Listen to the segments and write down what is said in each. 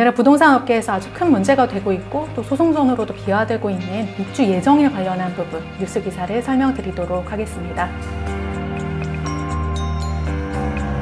오늘은 부동산 업계에서 아주 큰 문제가 되고 있고 또 소송전으로도 비화되고 있는 입주 예정에 관련한 부분 뉴스 기사를 설명드리도록 하겠습니다.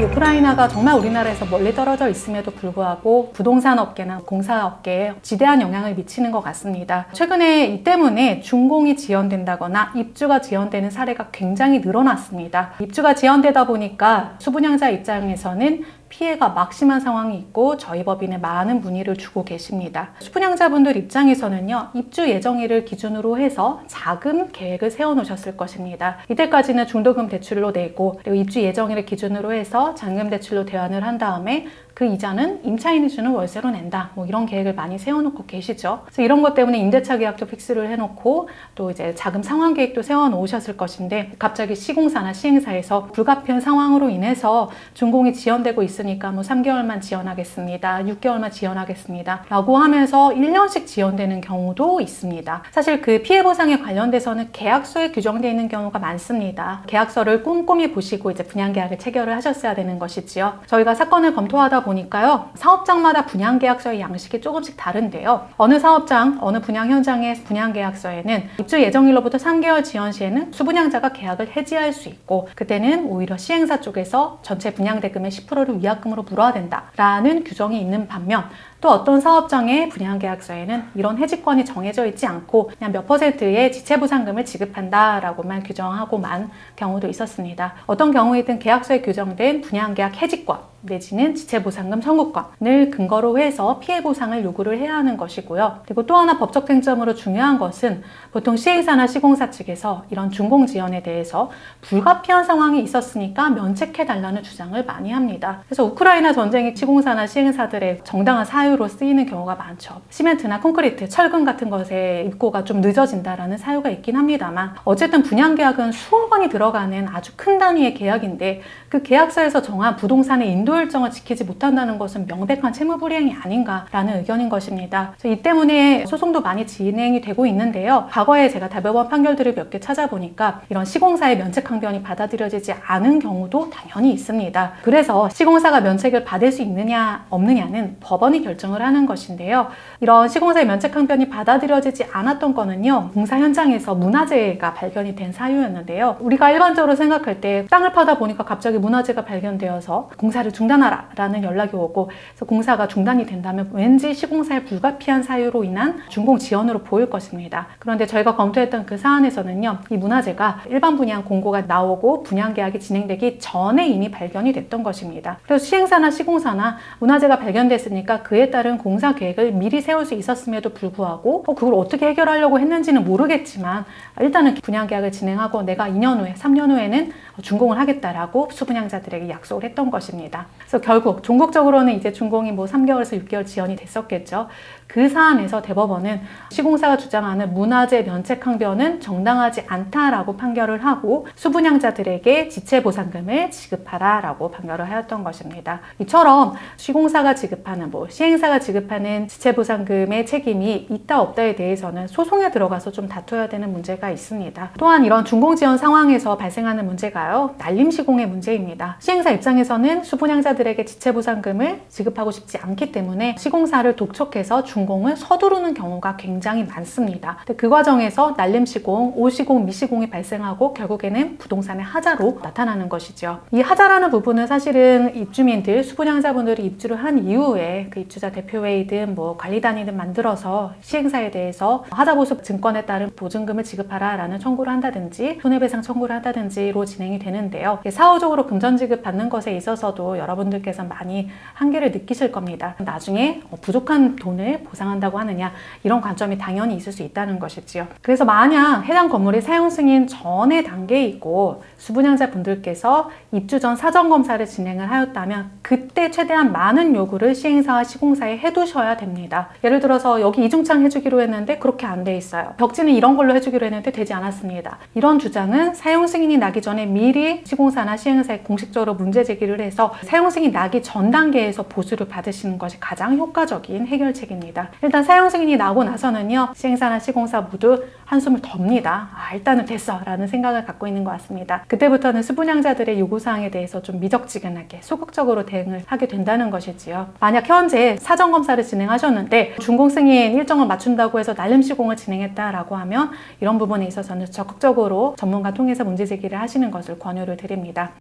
우크라이나가 정말 우리나라에서 멀리 떨어져 있음에도 불구하고 부동산 업계나 공사 업계에 지대한 영향을 미치는 것 같습니다. 최근에 이 때문에 준공이 지연된다거나 입주가 지연되는 사례가 굉장히 늘어났습니다. 입주가 지연되다 보니까 수분양자 입장에서는 피해가 막심한 상황이 있고 저희 법인에 많은 문의를 주고 계십니다. 수분양자분들 입장에서는요, 입주 예정일을 기준으로 해서 자금 계획을 세워놓으셨을 것입니다. 이때까지는 중도금 대출로 내고 그리고 입주 예정일을 기준으로 해서 잔금 대출로 대환을 한 다음에 그 이자는 임차인이 주는 월세로 낸다. 이런 계획을 많이 세워놓고 계시죠. 그래서 이런 것 때문에 임대차 계약도 픽스를 해놓고 또 이제 자금 상환 계획도 세워놓으셨을 것인데 갑자기 시공사나 시행사에서 불가피한 상황으로 인해서 준공이 지연되고 있으니까 3개월만 지연하겠습니다. 6개월만 지연하겠습니다. 라고 하면서 1년씩 지연되는 경우도 있습니다. 사실 그 피해 보상에 관련돼서는 계약서에 규정되어 있는 경우가 많습니다. 계약서를 꼼꼼히 보시고 이제 분양 계약을 체결을 하셨어야 되는 것이지요. 저희가 사건을 검토하다 보니까요, 사업장마다 분양 계약서의 양식이 조금씩 다른데요. 어느 사업장, 어느 분양 현장의 분양 계약서에는 입주 예정일로부터 3개월 지연 시에는 수분양자가 계약을 해지할 수 있고 그때는 오히려 시행사 쪽에서 전체 분양 대금의 10%를 위약금으로 물어야 된다라는 규정이 있는 반면 또 어떤 사업장의 분양계약서에는 이런 해지권이 정해져 있지 않고 그냥 몇 %의 지체보상금을 지급한다라고만 규정하고만 경우도 있었습니다. 어떤 경우이든 계약서에 규정된 분양계약 해지권 내지는 지체보상금 청구권을 근거로 해서 피해보상을 요구를 해야 하는 것이고요. 그리고 또 하나 법적 쟁점으로 중요한 것은 보통 시행사나 시공사 측에서 이런 준공지연에 대해서 불가피한 상황이 있었으니까 면책해달라는 주장을 많이 합니다. 그래서 우크라이나 전쟁이 시공사나 시행사들의 정당한 사유로 쓰이는 경우가 많죠. 시멘트나 콘크리트, 철근 같은 것에 입고가 좀 늦어진다라는 사유가 있긴 합니다만 어쨌든 분양계약은 수억 원이 들어가는 아주 큰 단위의 계약인데 그 계약서에서 정한 부동산의 인도 일정을 지키지 못한다는 것은 명백한 채무불이행이 아닌가라는 의견인 것입니다. 이 때문에 소송도 많이 진행이 되고 있는데요. 과거에 제가 대법원 판결들을 몇 개 찾아보니까 이런 시공사의 면책 항변이 받아들여지지 않은 경우도 당연히 있습니다. 그래서 시공사가 면책을 받을 수 있느냐 없느냐는 법원이 결정을 하는 것인데요. 이런 시공사의 면책 항변이 받아들여지지 않았던 거는요, 공사 현장에서 문화재가 발견이 된 사유였는데요. 우리가 일반적으로 생각할 때 땅을 파다 보니까 갑자기 문화재가 발견되어서 공사를 중단하라 라는 연락이 오고 그래서 공사가 중단이 된다면 왠지 시공사의 불가피한 사유로 인한 준공 지연으로 보일 것입니다. 그런데 저희가 검토했던 그 사안에서는요, 이 문화재가 일반 분양 공고가 나오고 분양 계약이 진행되기 전에 이미 발견이 됐던 것입니다. 그래서 시행사나 시공사나 문화재가 발견됐으니까 그에 따른 공사 계획을 미리 세울 수 있었음에도 불구하고 그걸 어떻게 해결하려고 했는지는 모르겠지만 일단은 분양 계약을 진행하고 내가 2년 후에 3년 후에는 준공을 하겠다라고 수분양자들에게 약속을 했던 것입니다. 그래서 결국 종국적으로는 이제 준공이 3개월에서 6개월 지연이 됐었겠죠. 그 사안에서 대법원은 시공사가 주장하는 문화재 면책 항변은 정당하지 않다라고 판결을 하고 수분양자들에게 지체보상금을 지급하라라고 판결을 하였던 것입니다. 이처럼 시공사가 지급하는 시행사가 지급하는 지체보상금의 책임이 있다 없다에 대해서는 소송에 들어가서 좀 다퉈야 되는 문제가 있습니다. 또한 이런 준공지연 상황에서 발생하는 문제가요, 날림시공의 문제입니다. 시행사 입장에서는 수분양자들에게 지체보상금을 지급하고 싶지 않기 때문에 시공사를 독촉해서 준공을 서두르는 경우가 굉장히 많습니다. 근데 그 과정에서 날림시공, 오시공, 미시공이 발생하고 결국에는 부동산의 하자로 나타나는 것이죠. 이 하자라는 부분은 사실은 입주민들, 수분양자분들이 입주를 한 이후에 그 입주자 대표회의든 관리단이든 만들어서 시행사에 대해서 하자보수 증권에 따른 보증금을 지급하라라는 청구를 한다든지 손해배상 청구를 한다든지로 진행이 되는데요. 사후적으로 금전지급 받는 것에 있어서도 여러분들께서 많이 한계를 느끼실 겁니다. 나중에 부족한 돈을 보상한다고 하느냐, 이런 관점이 당연히 있을 수 있다는 것이지요. 그래서 만약 해당 건물이 사용 승인 전의 단계에 있고 수분양자 분들께서 입주 전 사전검사를 진행을 하였다면 그때 최대한 많은 요구를 시행사와 시공사에 해두셔야 됩니다. 예를 들어서 여기 이중창 해주기로 했는데 그렇게 안 돼 있어요. 벽지는 이런 걸로 해주기로 했는데 되지 않았습니다. 이런 주장은 사용 승인이 나기 전에 미리 시공사나 시행사에 공식적으로 문제 제기를 해서 사용 사용 승인 나기 전 단계에서 보수를 받으시는 것이 가장 효과적인 해결책입니다. 일단 사용 승인이 나고 나서는요, 시행사나 시공사 모두 한숨을 덥니다. 일단은 됐어 라는 생각을 갖고 있는 것 같습니다. 그때부터는 수분양자들의 요구사항에 대해서 좀 미적지근하게 소극적으로 대응을 하게 된다는 것이지요. 만약 현재 사전검사를 진행하셨는데 준공 승인 일정을 맞춘다고 해서 날림 시공을 진행했다라고 하면 이런 부분에 있어서는 적극적으로 전문가 통해서 문제 제기를 하시는 것을 권유를 드립니다.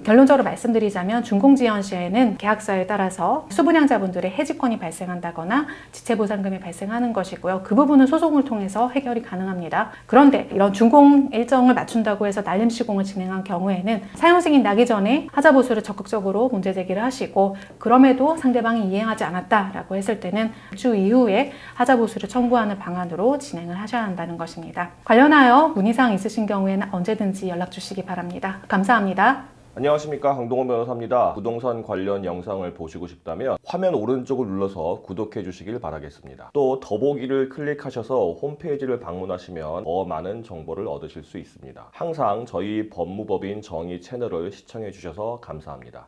결론적으로 말씀드리자면 준공지연 시에는 계약서에 따라서 수분양자분들의 해지권이 발생한다거나 지체보상금이 발생하는 것이고요. 그 부분은 소송을 통해서 해결이 가능합니다. 그런데 이런 준공 일정을 맞춘다고 해서 날림 시공을 진행한 경우에는 사용 승인 나기 전에 하자 보수를 적극적으로 문제 제기를 하시고 그럼에도 상대방이 이행하지 않았다라고 했을 때는 주 이후에 하자 보수를 청구하는 방안으로 진행을 하셔야 한다는 것입니다. 관련하여 문의사항 있으신 경우에는 언제든지 연락 주시기 바랍니다. 감사합니다. 안녕하십니까, 강동원 변호사입니다. 부동산 관련 영상을 보시고 싶다면 화면 오른쪽을 눌러서 구독해 주시길 바라겠습니다. 또 더보기를 클릭하셔서 홈페이지를 방문하시면 더 많은 정보를 얻으실 수 있습니다. 항상 저희 법무법인 정의 채널을 시청해 주셔서 감사합니다.